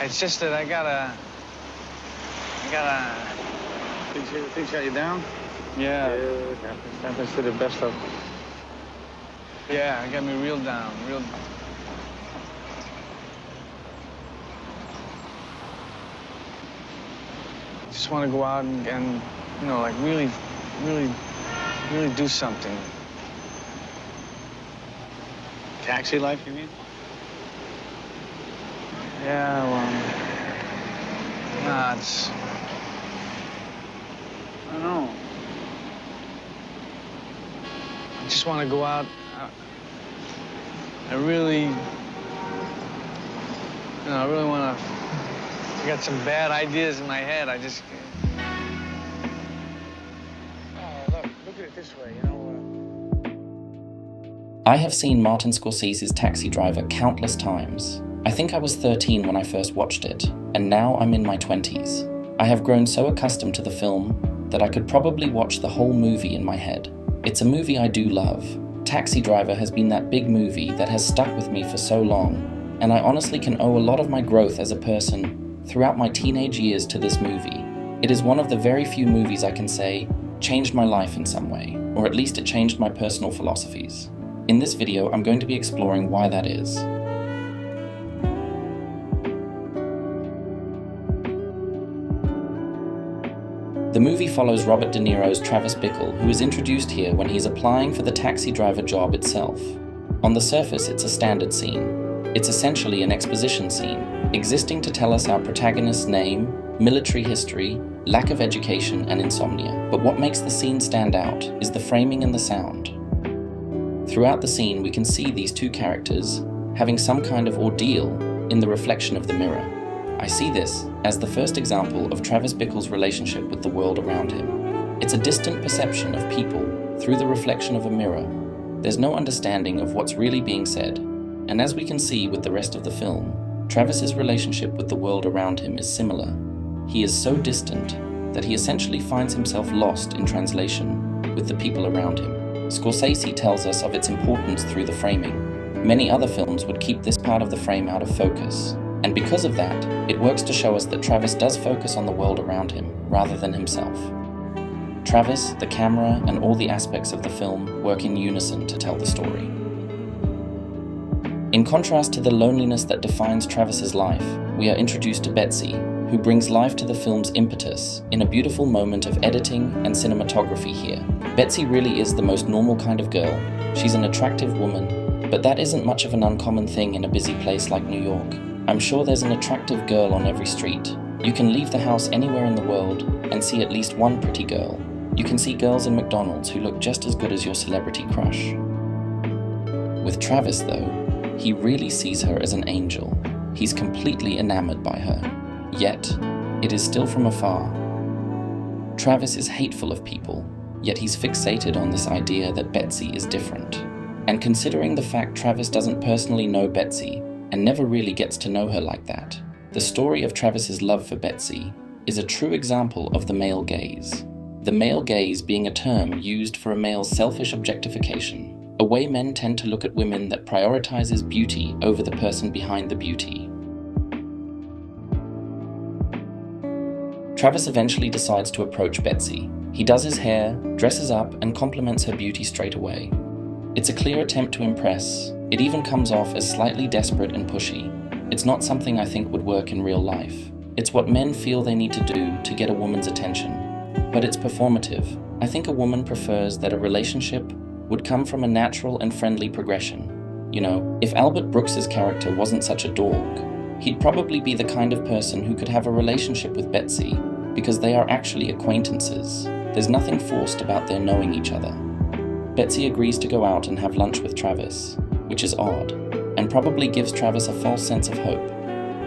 It's just that I gotta... Things got you down? Yeah. It happens to the best of us. Yeah, it got me real down, real... Just want to go out and, you know, like really do something. Taxi life, you mean? Yeah, well, nah, it's... I don't know. I just want to go out. I really want to... I got some bad ideas in my head. I just... Oh, look at it this way, you know. I have seen Martin Scorsese's Taxi Driver countless times. I think I was 13 when I first watched it, and now I'm in my 20s. I have grown so accustomed to the film that I could probably watch the whole movie in my head. It's a movie I do love. Taxi Driver has been that big movie that has stuck with me for so long, and I honestly can owe a lot of my growth as a person throughout my teenage years to this movie. It is one of the very few movies I can say changed my life in some way, or at least it changed my personal philosophies. In this video, I'm going to be exploring why that is. The movie follows Robert De Niro's Travis Bickle, who is introduced here when he's applying for the taxi driver job itself. On the surface, it's a standard scene. It's essentially an exposition scene, existing to tell us our protagonist's name, military history, lack of education, and insomnia. But what makes the scene stand out is the framing and the sound. Throughout the scene, we can see these two characters having some kind of ordeal in the reflection of the mirror. I see this as the first example of Travis Bickle's relationship with the world around him. It's a distant perception of people through the reflection of a mirror. There's no understanding of what's really being said, and as we can see with the rest of the film, Travis's relationship with the world around him is similar. He is so distant that he essentially finds himself lost in translation with the people around him. Scorsese tells us of its importance through the framing. Many other films would keep this part of the frame out of focus, and because of that, it works to show us that Travis does focus on the world around him, rather than himself. Travis, the camera, and all the aspects of the film work in unison to tell the story. In contrast to the loneliness that defines Travis's life, we are introduced to Betsy, who brings life to the film's impetus in a beautiful moment of editing and cinematography here. Betsy really is the most normal kind of girl. She's an attractive woman, but that isn't much of an uncommon thing in a busy place like New York. I'm sure there's an attractive girl on every street. You can leave the house anywhere in the world and see at least one pretty girl. You can see girls in McDonald's who look just as good as your celebrity crush. With Travis, though, he really sees her as an angel. He's completely enamored by her. Yet, it is still from afar. Travis is hateful of people, yet he's fixated on this idea that Betsy is different. And considering the fact Travis doesn't personally know Betsy, and never really gets to know her like that, the story of Travis's love for Betsy is a true example of the male gaze. The male gaze being a term used for a male's selfish objectification, a way men tend to look at women that prioritizes beauty over the person behind the beauty. Travis eventually decides to approach Betsy. He does his hair, dresses up, and compliments her beauty straight away. It's a clear attempt to impress. It even comes off as slightly desperate and pushy. It's not something I think would work in real life. It's what men feel they need to do to get a woman's attention. But it's performative. I think a woman prefers that a relationship would come from a natural and friendly progression. You know, if Albert Brooks's character wasn't such a dork, he'd probably be the kind of person who could have a relationship with Betsy because they are actually acquaintances. There's nothing forced about their knowing each other. Betsy agrees to go out and have lunch with Travis, which is odd, and probably gives Travis a false sense of hope.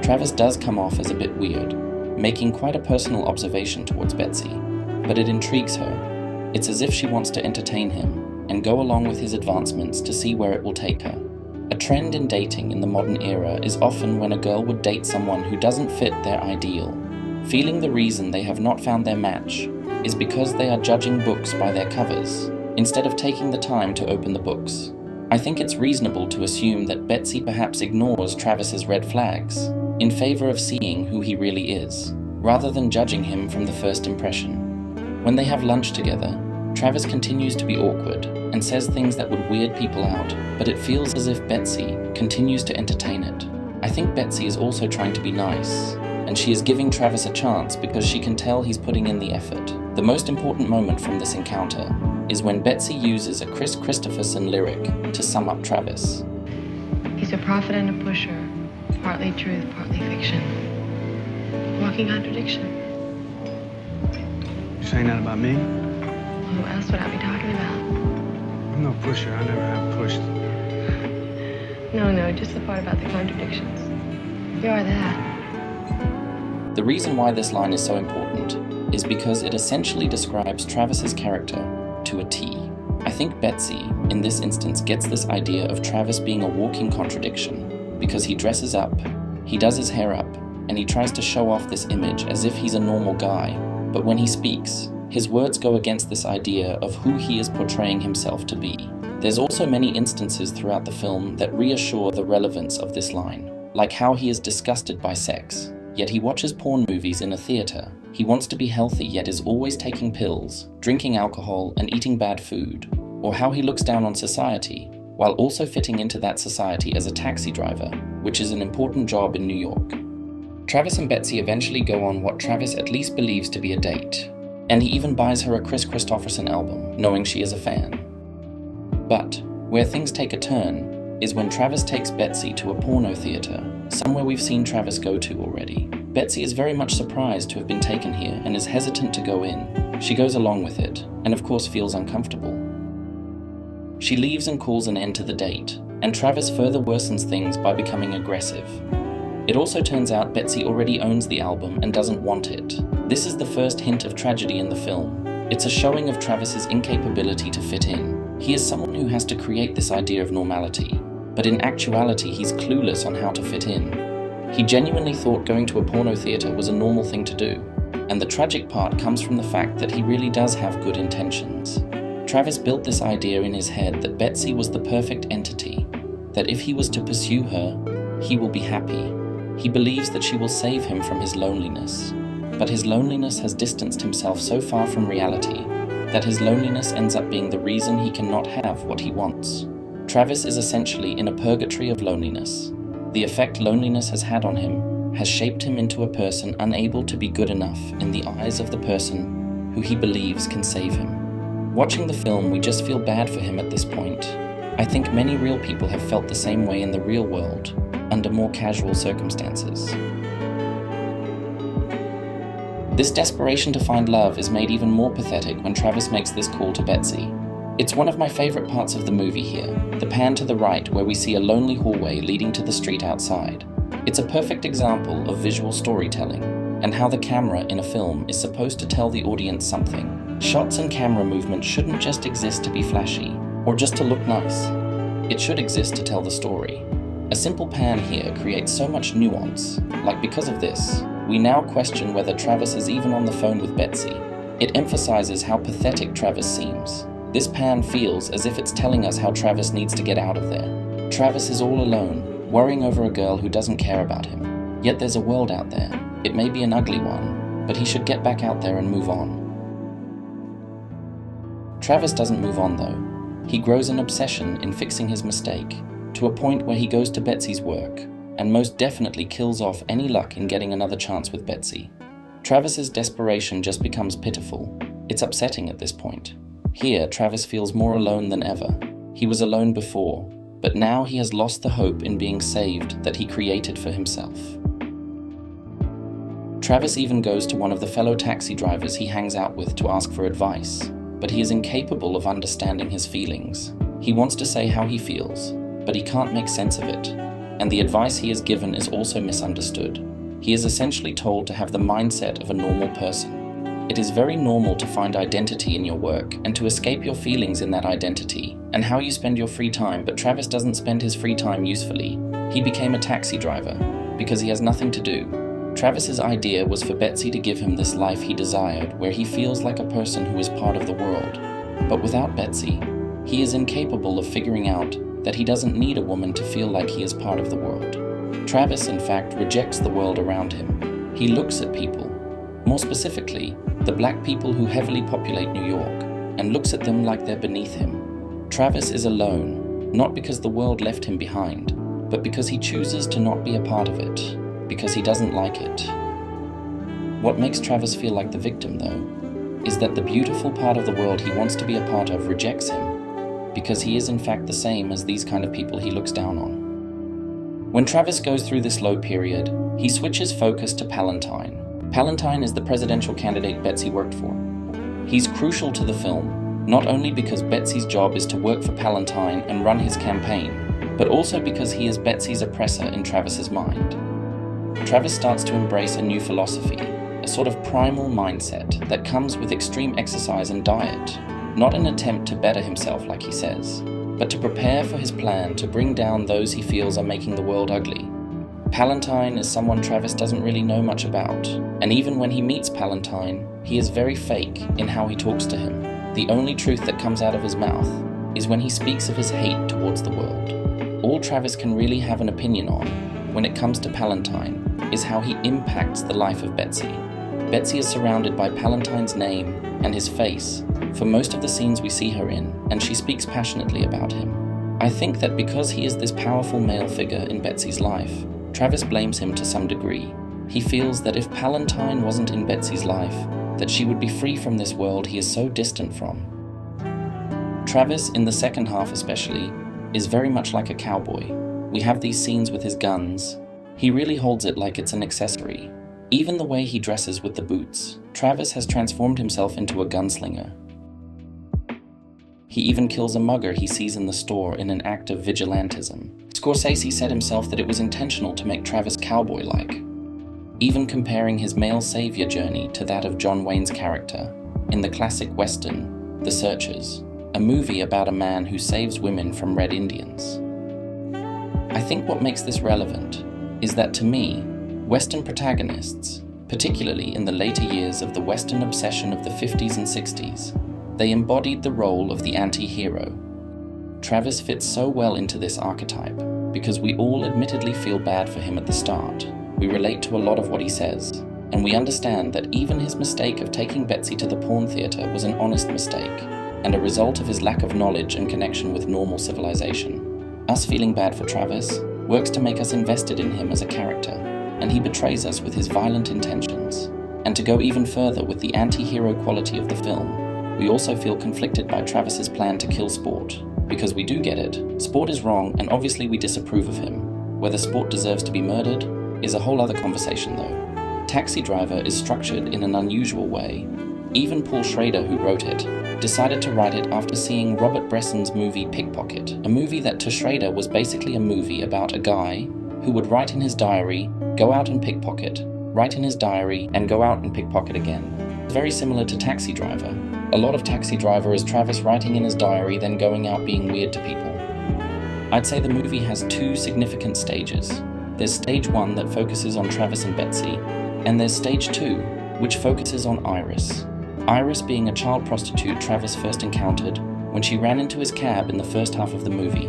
Travis does come off as a bit weird, making quite a personal observation towards Betsy, but it intrigues her. It's as if she wants to entertain him and go along with his advancements to see where it will take her. A trend in dating in the modern era is often when a girl would date someone who doesn't fit their ideal, feeling the reason they have not found their match is because they are judging books by their covers, instead of taking the time to open the books. I think it's reasonable to assume that Betsy perhaps ignores Travis's red flags in favor of seeing who he really is, rather than judging him from the first impression. When they have lunch together, Travis continues to be awkward and says things that would weird people out, but it feels as if Betsy continues to entertain it. I think Betsy is also trying to be nice, and she is giving Travis a chance because she can tell he's putting in the effort. The most important moment from this encounter is when Betsy uses a Chris Christopherson lyric to sum up Travis. He's a prophet and a pusher, partly truth, partly fiction. Walking contradiction. You saying that about me? Who else would I be talking about? I'm no pusher. I never have pushed. No, just the part about the contradictions. You are that. The reason why this line is so important is because it essentially describes Travis's character to a T. I think Betsy, in this instance, gets this idea of Travis being a walking contradiction because he dresses up, he does his hair up, and he tries to show off this image as if he's a normal guy, but when he speaks, his words go against this idea of who he is portraying himself to be. There's also many instances throughout the film that reassure the relevance of this line, like how he is disgusted by sex, yet he watches porn movies in a theater. He wants to be healthy yet is always taking pills, drinking alcohol, and eating bad food. Or how he looks down on society, while also fitting into that society as a taxi driver, which is an important job in New York. Travis and Betsy eventually go on what Travis at least believes to be a date, and he even buys her a Chris Christopherson album, knowing she is a fan. But where things take a turn is when Travis takes Betsy to a porno theater, somewhere we've seen Travis go to already. Betsy is very much surprised to have been taken here and is hesitant to go in. She goes along with it, and of course feels uncomfortable. She leaves and calls an end to the date, and Travis further worsens things by becoming aggressive. It also turns out Betsy already owns the album and doesn't want it. This is the first hint of tragedy in the film. It's a showing of Travis's incapability to fit in. He is someone who has to create this idea of normality, but in actuality he's clueless on how to fit in. He genuinely thought going to a porno theater was a normal thing to do, and the tragic part comes from the fact that he really does have good intentions. Travis built this idea in his head that Betsy was the perfect entity, that if he was to pursue her, he will be happy. He believes that she will save him from his loneliness, but his loneliness has distanced himself so far from reality that his loneliness ends up being the reason he cannot have what he wants. Travis is essentially in a purgatory of loneliness. The effect loneliness has had on him has shaped him into a person unable to be good enough in the eyes of the person who he believes can save him. Watching the film, we just feel bad for him at this point. I think many real people have felt the same way in the real world, under more casual circumstances. This desperation to find love is made even more pathetic when Travis makes this call to Betsy. It's one of my favorite parts of the movie here, the pan to the right where we see a lonely hallway leading to the street outside. It's a perfect example of visual storytelling, and how the camera in a film is supposed to tell the audience something. Shots and camera movement shouldn't just exist to be flashy, or just to look nice. It should exist to tell the story. A simple pan here creates so much nuance, like because of this, we now question whether Travis is even on the phone with Betsy. It emphasizes how pathetic Travis seems. This pan feels as if it's telling us how Travis needs to get out of there. Travis is all alone, worrying over a girl who doesn't care about him. Yet there's a world out there. It may be an ugly one, but he should get back out there and move on. Travis doesn't move on though. He grows an obsession in fixing his mistake, to a point where he goes to Betsy's work, and most definitely kills off any luck in getting another chance with Betsy. Travis's desperation just becomes pitiful. It's upsetting at this point. Here, Travis feels more alone than ever. He was alone before, but now he has lost the hope in being saved that he created for himself. Travis even goes to one of the fellow taxi drivers he hangs out with to ask for advice, but he is incapable of understanding his feelings. He wants to say how he feels, but he can't make sense of it, and the advice he is given is also misunderstood. He is essentially told to have the mindset of a normal person. It is very normal to find identity in your work and to escape your feelings in that identity and how you spend your free time, but Travis doesn't spend his free time usefully. He became a taxi driver because he has nothing to do. Travis's idea was for Betsy to give him this life he desired, where he feels like a person who is part of the world. But without Betsy, he is incapable of figuring out that he doesn't need a woman to feel like he is part of the world. Travis, in fact, rejects the world around him. He looks at people, more specifically, the black people who heavily populate New York, and looks at them like they're beneath him. Travis is alone, not because the world left him behind, but because he chooses to not be a part of it, because he doesn't like it. What makes Travis feel like the victim, though, is that the beautiful part of the world he wants to be a part of rejects him, because he is in fact the same as these kind of people he looks down on. When Travis goes through this low period, he switches focus to Palantine. Palantine is the presidential candidate Betsy worked for. He's crucial to the film, not only because Betsy's job is to work for Palantine and run his campaign, but also because he is Betsy's oppressor in Travis's mind. Travis starts to embrace a new philosophy, a sort of primal mindset that comes with extreme exercise and diet, not an attempt to better himself like he says, but to prepare for his plan to bring down those he feels are making the world ugly. Palantine is someone Travis doesn't really know much about, and even when he meets Palantine, he is very fake in how he talks to him. The only truth that comes out of his mouth is when he speaks of his hate towards the world. All Travis can really have an opinion on, when it comes to Palantine, is how he impacts the life of Betsy. Betsy is surrounded by Palantine's name and his face for most of the scenes we see her in, and she speaks passionately about him. I think that because he is this powerful male figure in Betsy's life, Travis blames him to some degree. He feels that if Palantine wasn't in Betsy's life, that she would be free from this world he is so distant from. Travis, in the second half especially, is very much like a cowboy. We have these scenes with his guns. He really holds it like it's an accessory. Even the way he dresses with the boots, Travis has transformed himself into a gunslinger. He even kills a mugger he sees in the store in an act of vigilantism. Scorsese said himself that it was intentional to make Travis cowboy-like, even comparing his male savior journey to that of John Wayne's character in the classic western, The Searchers, a movie about a man who saves women from Red Indians. I think what makes this relevant is that, to me, Western protagonists, particularly in the later years of the Western obsession of the 50s and 60s, they embodied the role of the anti-hero. Travis fits so well into this archetype because we all admittedly feel bad for him at the start. We relate to a lot of what he says, and we understand that even his mistake of taking Betsy to the porn theater was an honest mistake, and a result of his lack of knowledge and connection with normal civilization. Us feeling bad for Travis works to make us invested in him as a character, and he betrays us with his violent intentions. And to go even further with the anti-hero quality of the film, we also feel conflicted by Travis's plan to kill Sport, because we do get it. Sport is wrong, and obviously we disapprove of him. Whether Sport deserves to be murdered is a whole other conversation though. Taxi Driver is structured in an unusual way. Even Paul Schrader, who wrote it, decided to write it after seeing Robert Bresson's movie Pickpocket, a movie that to Schrader was basically a movie about a guy who would write in his diary, go out and pickpocket, write in his diary, and go out and pickpocket again. It's very similar to Taxi Driver. A lot of Taxi Driver is Travis writing in his diary, then going out being weird to people. I'd say the movie has two significant stages. There's stage 1 that focuses on Travis and Betsy, and there's stage 2, which focuses on Iris. Iris being a child prostitute Travis first encountered when she ran into his cab in the first half of the movie,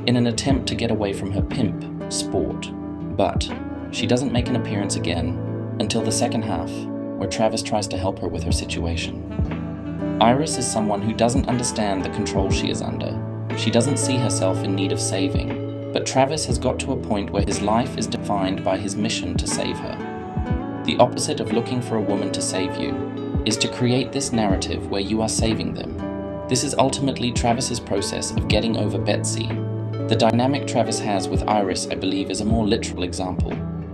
in an attempt to get away from her pimp, Sport. But she doesn't make an appearance again until the second half, where Travis tries to help her with her situation. Iris is someone who doesn't understand the control she is under. She doesn't see herself in need of saving, but Travis has got to a point where his life is defined by his mission to save her. The opposite of looking for a woman to save you is to create this narrative where you are saving them. This is ultimately Travis's process of getting over Betsy. The dynamic Travis has with Iris, I believe, is a more literal example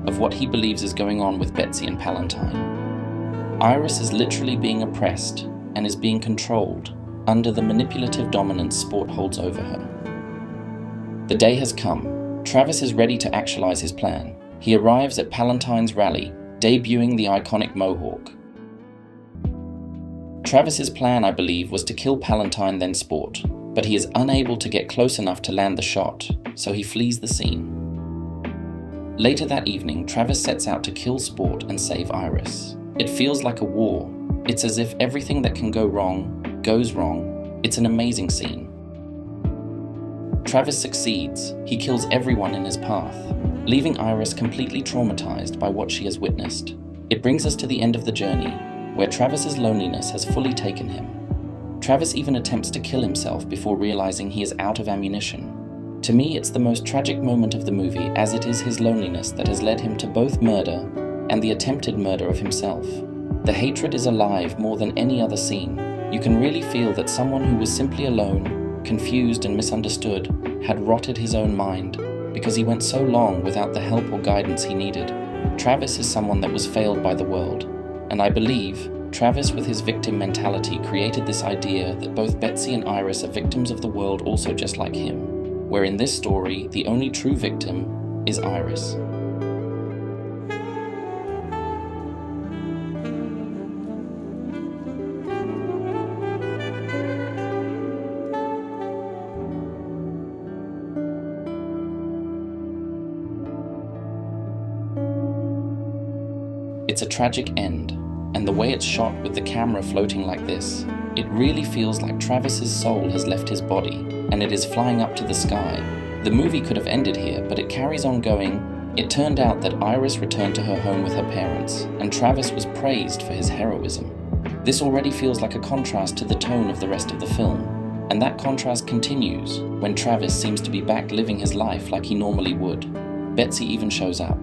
of what he believes is going on with Betsy and Palantine. Iris is literally being oppressed and is being controlled under the manipulative dominance Sport holds over her. The day has come. Travis is ready to actualize his plan. He arrives at Palantine's rally, debuting the iconic Mohawk. Travis's plan, I believe, was to kill Palantine then Sport, but he is unable to get close enough to land the shot, so he flees the scene. Later that evening, Travis sets out to kill Sport and save Iris. It feels like a war. It's as if everything that can go wrong, goes wrong. It's an amazing scene. Travis succeeds. He kills everyone in his path, leaving Iris completely traumatized by what she has witnessed. It brings us to the end of the journey, where Travis's loneliness has fully taken him. Travis even attempts to kill himself before realizing he is out of ammunition. To me, it's the most tragic moment of the movie, as it is his loneliness that has led him to both murder and the attempted murder of himself. The hatred is alive more than any other scene. You can really feel that someone who was simply alone, confused and misunderstood, had rotted his own mind because he went so long without the help or guidance he needed. Travis is someone that was failed by the world, and I believe Travis, with his victim mentality, created this idea that both Betsy and Iris are victims of the world also just like him, where in this story, the only true victim is Iris. It's a tragic end, and the way it's shot with the camera floating like this, it really feels like Travis's soul has left his body, and it is flying up to the sky. The movie could have ended here, but it carries on going. It turned out that Iris returned to her home with her parents, and Travis was praised for his heroism. This already feels like a contrast to the tone of the rest of the film, and that contrast continues when Travis seems to be back living his life like he normally would. Betsy even shows up.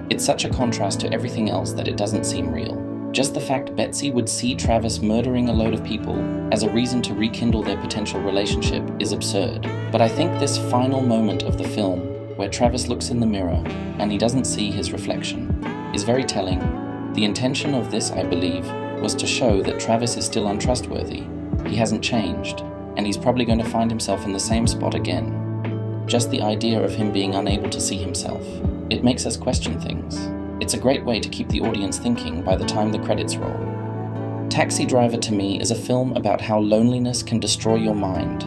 It's such a contrast to everything else that it doesn't seem real. Just the fact Betsy would see Travis murdering a load of people as a reason to rekindle their potential relationship is absurd. But I think this final moment of the film, where Travis looks in the mirror and he doesn't see his reflection, is very telling. The intention of this, I believe, was to show that Travis is still untrustworthy. He hasn't changed, and he's probably going to find himself in the same spot again. Just the idea of him being unable to see himself, it makes us question things. It's a great way to keep the audience thinking by the time the credits roll. Taxi Driver to me is a film about how loneliness can destroy your mind.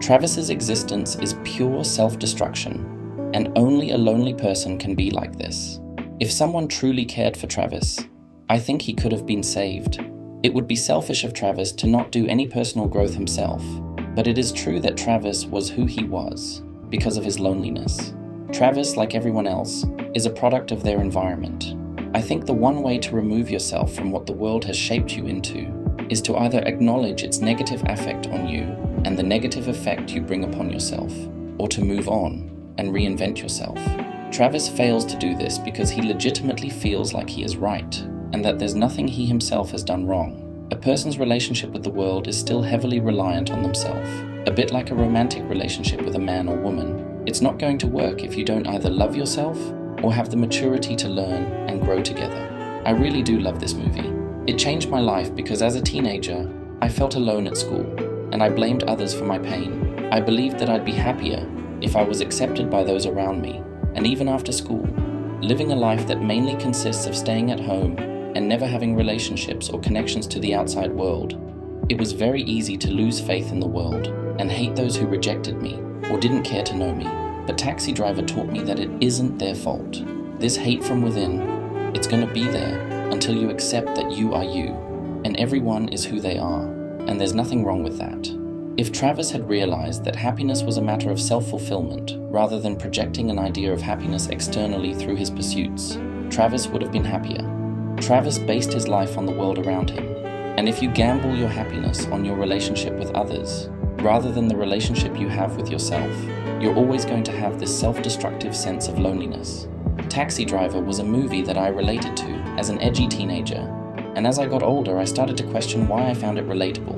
Travis's existence is pure self-destruction, and only a lonely person can be like this. If someone truly cared for Travis, I think he could have been saved. It would be selfish of Travis to not do any personal growth himself, but it is true that Travis was who he was because of his loneliness. Travis, like everyone else, is a product of their environment. I think the one way to remove yourself from what the world has shaped you into is to either acknowledge its negative effect on you and the negative effect you bring upon yourself, or to move on and reinvent yourself. Travis fails to do this because he legitimately feels like he is right, and that there's nothing he himself has done wrong. A person's relationship with the world is still heavily reliant on themselves, a bit like a romantic relationship with a man or woman. It's not going to work if you don't either love yourself or have the maturity to learn and grow together. I really do love this movie. It changed my life because as a teenager, I felt alone at school, and I blamed others for my pain. I believed that I'd be happier if I was accepted by those around me, and even after school, living a life that mainly consists of staying at home and never having relationships or connections to the outside world. It was very easy to lose faith in the world and hate those who rejected me or didn't care to know me. But Taxi Driver taught me that it isn't their fault. This hate from within, it's going to be there until you accept that you are you, and everyone is who they are, and there's nothing wrong with that. If Travis had realized that happiness was a matter of self-fulfillment rather than projecting an idea of happiness externally through his pursuits, Travis would have been happier. Travis based his life on the world around him, and if you gamble your happiness on your relationship with others, rather than the relationship you have with yourself, you're always going to have this self-destructive sense of loneliness. Taxi Driver was a movie that I related to as an edgy teenager, and as I got older I started to question why I found it relatable,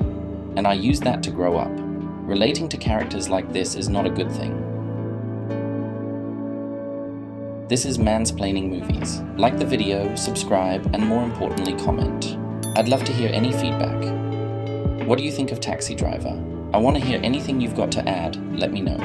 and I used that to grow up. Relating to characters like this is not a good thing. This is Mansplaining Movies. Like the video, subscribe, and more importantly comment. I'd love to hear any feedback. What do you think of Taxi Driver? I want to hear anything you've got to add, let me know.